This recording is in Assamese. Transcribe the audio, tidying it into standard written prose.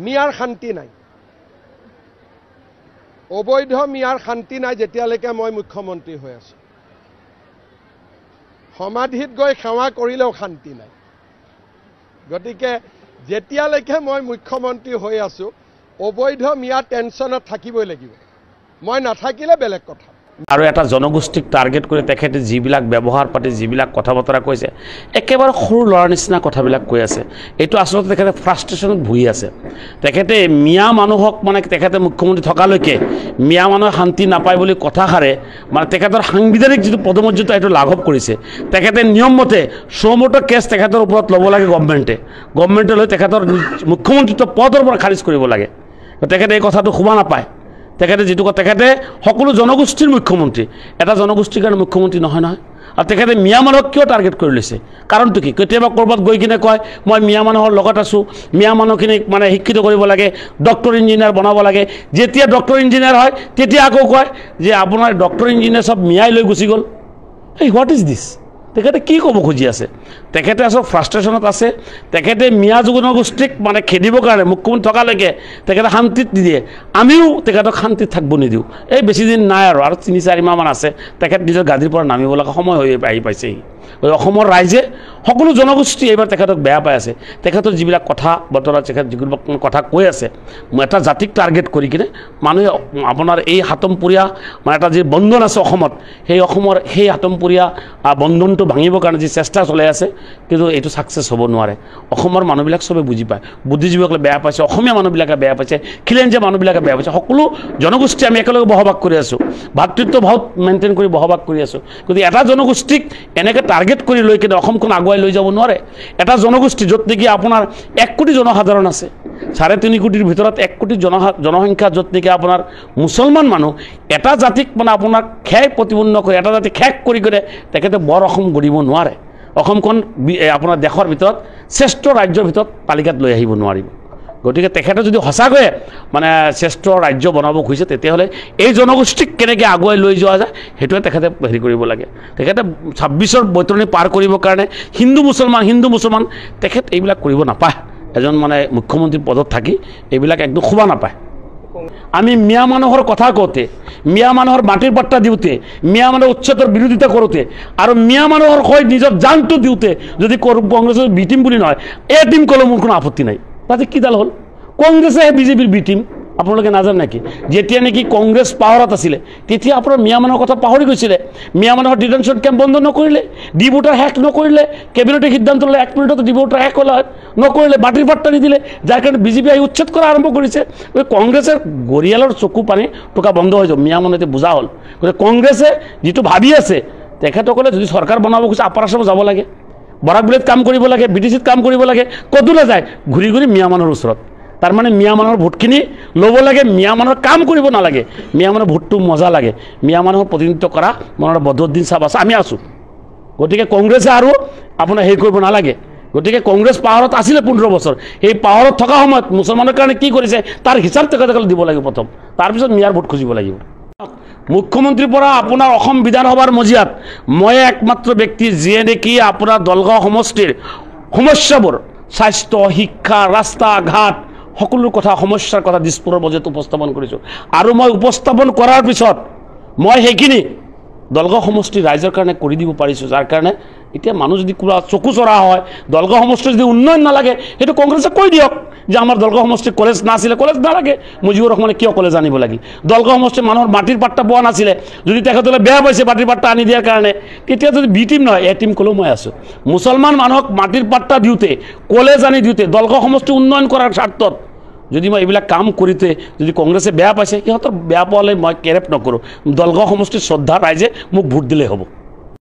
মিয়াৰ শান্তি নাই অবৈধ মিয়াৰ শান্তি নাই যেতিয়ালৈকে মই মুখ্যমন্ত্ৰী হৈ আছো সমাধিত গৈ সেৱা কৰিলেও শান্তি নাই গতিকে যেতিয়ালৈকে মই মুখ্যমন্ত্ৰী হৈ আছো অবৈধ মিয়া টেনচনত থাকিবই লাগিব মই নাথাকিলে বেলেগ কথা আৰু এটা জনগোষ্ঠীক টাৰ্গেট কৰি তেখেতে যিবিলাক ব্যৱহাৰ পাতি যিবিলাক কথা বতৰা কৈছে একেবাৰে সৰু ল'ৰাৰ নিচিনা কথাবিলাক কৈ আছে এইটো আচলতে তেখেতে ফ্ৰাষ্ট্ৰেশ্যনত ভুগি আছে তেখেতে মিয়া মানুহক মানে তেখেতে মুখ্যমন্ত্ৰী থকালৈকে মিয়া মানুহে শান্তি নাপায় বুলি কথাষাৰে মানে তেখেতৰ সাংবিধানিক যিটো পদমৰ্যাদা এইটো লাঘৱ কৰিছে তেখেতে নিয়মমতে শ্ৰমোটো কেছ তেখেতৰ ওপৰত ল'ব লাগে গভৰ্ণমেণ্টে লৈ তেখেতৰ মুখ্যমন্ত্ৰীত্ব পদৰ পৰা খাৰিজ কৰিব লাগে তেখেতে এই কথাটো শুবা নাপায় তেখেতে যেটো তেখেতে সকলো জনগোষ্ঠীৰ মুখ্যমন্ত্ৰী এটা জনগোষ্ঠীৰ কাৰণে মুখ্যমন্ত্ৰী নহয় আৰু তেখেতে মিয়া মানুহক কিয় টাৰ্গেট কৰি লৈছে কাৰণটো কি কেতিয়াবা কৰবাত গৈ কিনে কয় মই মিয়া মানুহৰ লগত আছো মিয়া মানুহখিনিক মানে শিক্ষিত কৰিব লাগে ডক্টৰ ইঞ্জিনিয়াৰ বনাব লাগে যেতিয়া ডক্টৰ ইঞ্জিনিয়াৰ হয় তেতিয়া আকৌ কয় যে আপোনাৰ ডক্টৰ ইঞ্জিনিয়াৰ সব মিয়াই লৈ গুচি গ'ল এই হোৱাট ইজ দিছ তেখেতে কি ক'ব খুজি আছে তেখেতে আসল ফ্ৰাষ্ট্ৰেশ্যনত আছে তেখেতে মিয়া জনগোষ্ঠীক মানে খেদিবৰ কাৰণে মুখ্যমন্ত্ৰী থকালৈকে তেখেতে শান্তিত নিদিয়ে আমিও তেখেতক শান্তিত থাকিব নিদিওঁ এই বেছি দিন নাই আৰু 3-4 মাহমান আছে তেখেত নিজৰ গাদীৰ পৰা নামিব লগা সময় হৈ আহি পাইছেহি অসমৰ ৰাইজে সকলো জনগোষ্ঠী এইবাৰ তেখেতক বেয়া পাই আছে তেখেতৰ যিবিলাক কথা বতৰা তেখেত যিবোৰ কথা কৈ আছে এটা জাতিক টাৰ্গেট কৰি কিনে মানুহে আপোনাৰ এই হাতমপুৰীয়া মানে এটা যি বন্ধন আছে অসমত সেই অসমৰ সেই হাতমপুৰীয়া বন্ধনটো ভাঙিবৰ কাৰণে যি চেষ্টা চলাই আছে কিন্তু এইটো সাকসেস হ'ব নোৱাৰে অসমৰ মানুহবিলাক সবে বুজি পায় বুদ্ধিজীৱীসকলে বেয়া পাইছে অসমীয়া মানুহবিলাকে বেয়া পাইছে খিলেঞ্জীয়া মানুহবিলাকে বেয়া পাইছে সকলো জনগোষ্ঠী আমি একেলগে বসবাস কৰি আছো ভাতৃত্ব ভাৱ মেইনটেইন কৰি বসবাস কৰি আছো কিন্তু এটা জনগোষ্ঠীক এনেকৈ টাৰ্গেট কৰি লৈ কিনে অসমখন আগুৱাই লৈ যাব নোৱাৰে এটা জনগোষ্ঠী য'ত নেকি আপোনাৰ 1 কোটি জনসাধাৰণ আছে 3.5 কোটিৰ ভিতৰত 1 কোটি জনসংখ্যা য'ত নেকি আপোনাৰ মুছলমান মানুহ এটা জাতিক মানে আপোনাৰ খেয় প্ৰতিপন্ন কৰি এটা জাতি খেক কৰি কৰে তেখেতে বৰ অসম গঢ়িব নোৱাৰে অসমখন আপোনাৰ দেশৰ ভিতৰত শ্ৰেষ্ঠ ৰাজ্যৰ ভিতৰত তালিকাত লৈ আহিব নোৱাৰিব গতিকে তেখেতে যদি হসাকৈ মানে শ্ৰেষ্ঠ ৰাজ্য বনাব খুজিছে তেতিয়াহ'লে এই জনগোষ্ঠীক কেনেকৈ আগুৱাই লৈ যোৱা যায় হেতুৱে তেখেতে হেৰি কৰিব লাগে তেখেতে 26ৰ বৈতৰণি পাৰ কৰিবৰ কাৰণে হিন্দু মুছলমান তেখেত এইবিলাক কৰিব নাপায় এজন মানে মুখ্যমন্ত্ৰী পদত থাকি এইবিলাক একদম খুবা নাপায় আমি মিয়া মানুহৰ কথা কওঁতে মিয়া মানুহৰ মাটিৰ পাট্টা দিওঁতে মিয়া মানুহৰ উচ্চতৰ বিৰোধিতা কৰোঁতে আৰু মিয়া মানুহৰ হৈ নিজৰ জানটো দিওঁতে যদি কংগ্ৰেছৰ বি টিম বুলি নহয় এ টিম ক'লে মোৰ কোনো আপত্তি নাই তাতে কি দাল হ'ল কংগ্ৰেছে বিজেপিৰ বি টিম আপোনালোকে নাজানে নেকি যেতিয়া নেকি কংগ্ৰেছ পাৱাৰত আছিলে তেতিয়া আপোনাৰ মিয়া মানুহৰ কথা পাহৰি গৈছিলে মিয়া মানুহৰ ডিটেনশ্যন কেম্প বন্ধ নকৰিলে ডিভোটাৰ হেক নকৰিলে কেবিনেটে সিদ্ধান্ত ল'লে 1 মিনিটত ডিভোটাৰ হেক হ'ল নকৰিলে বাটিৰ পাট্টা নিদিলে যাৰ কাৰণে বিজেপি আহি উচ্ছেদ কৰা আৰম্ভ কৰিছে কংগ্ৰেছৰ গৰিয়ালৰ চকু পানী টকা বন্ধ হৈ যাব মিয়া মানুহে বুজা হ'ল গতিকে কংগ্ৰেছে যিটো ভাবি আছে তেখেতসকলে যদি চৰকাৰ বনাব খুজিছে আপাৰ আসামত যাব লাগে বৰাকবিলত কাম কৰিব লাগে বিটিচিত কাম কৰিব লাগে ক'তো নাযায় ঘূৰি ঘূৰি মিয়া মানুহৰ ওচৰত তাৰ মানে মিয়া মানুহৰ ভোটখিনি ল'ব লাগে মিয়া মানুহৰ কাম কৰিব নালাগে মিয়া মানুহৰ ভোটটো মজা লাগে মিয়া মানুহৰ প্ৰতিনিধিত্ব কৰা মনৰ বদৰুদ্দিন সাহেব আছে আমি আছোঁ গতিকে কংগ্ৰেছে আৰু আপোনাৰ হেৰি কৰিব নালাগে গতিকে কংগ্ৰেছ পাৱাৰত আছিলে 15 বছৰ এই পাৱাৰত থকা সময়ত মুছলমানৰ কাৰণে কি কৰিছে তাৰ হিচাপ তেখেতসকলে দিব লাগিব প্ৰথম তাৰপিছত মিয়াৰ ভোট খুজিব লাগিব মুখ্যমন্ত্ৰীৰ পৰা আপোনাৰ অসম বিধানসভাৰ মজিয়াত মই একমাত্ৰ ব্যক্তি যিয়ে নেকি আপোনাৰ দলগাঁও সমষ্টিৰ সমস্যাবোৰ স্বাস্থ্য শিক্ষা ৰাস্তা ঘাট সকলো কথা সমস্যাৰ কথা দিছপুৰৰ মজিয়াত উপস্থাপন কৰিছোঁ আৰু মই উপস্থাপন কৰাৰ পিছত মই সেইখিনি দলগাঁও সমষ্টিৰ ৰাইজৰ কাৰণে কৰি দিব পাৰিছোঁ যাৰ কাৰণে এতিয়া মানুহ যদি কোৱা চকু চৰা হয় দলগাঁও সমষ্টিৰ যদি উন্নয়ন নালাগে সেইটো কংগ্ৰেছে কৈ দিয়ক যে আমাৰ দলগাঁও সমষ্টিৰ কলেজ নাছিলে কলেজ নালাগে মুজিবুৰ ৰহমানে কিয় কলেজ আনিব লাগে দলগাঁও সমষ্টিৰ মানুহৰ মাটিৰ পাট্টা পোৱা নাছিলে যদি তেখেতলৈ বেয়া পাইছে মাটিৰ পাট্টা আনি দিয়াৰ কাৰণে তেতিয়া যদি বি টিম নহয় এ টিম ক'লেও মই আছোঁ মুছলমান মানুহক মাটিৰ পাট্টা দিওঁতে কলেজ আনি দিওঁতে দলগাঁও সমষ্টি উন্নয়ন কৰাৰ স্বাৰ্থত যদি মই এইবিলাক কাম কৰিতে যদি কংগ্ৰেছে বেয়া পাইছে সিহঁতৰ বেয়া পোৱালে মই কেৰেপ নকৰোঁ দলগাঁও সমষ্টিৰ শ্ৰদ্ধা ৰাইজে মোক ভোট দিলেই হ'ব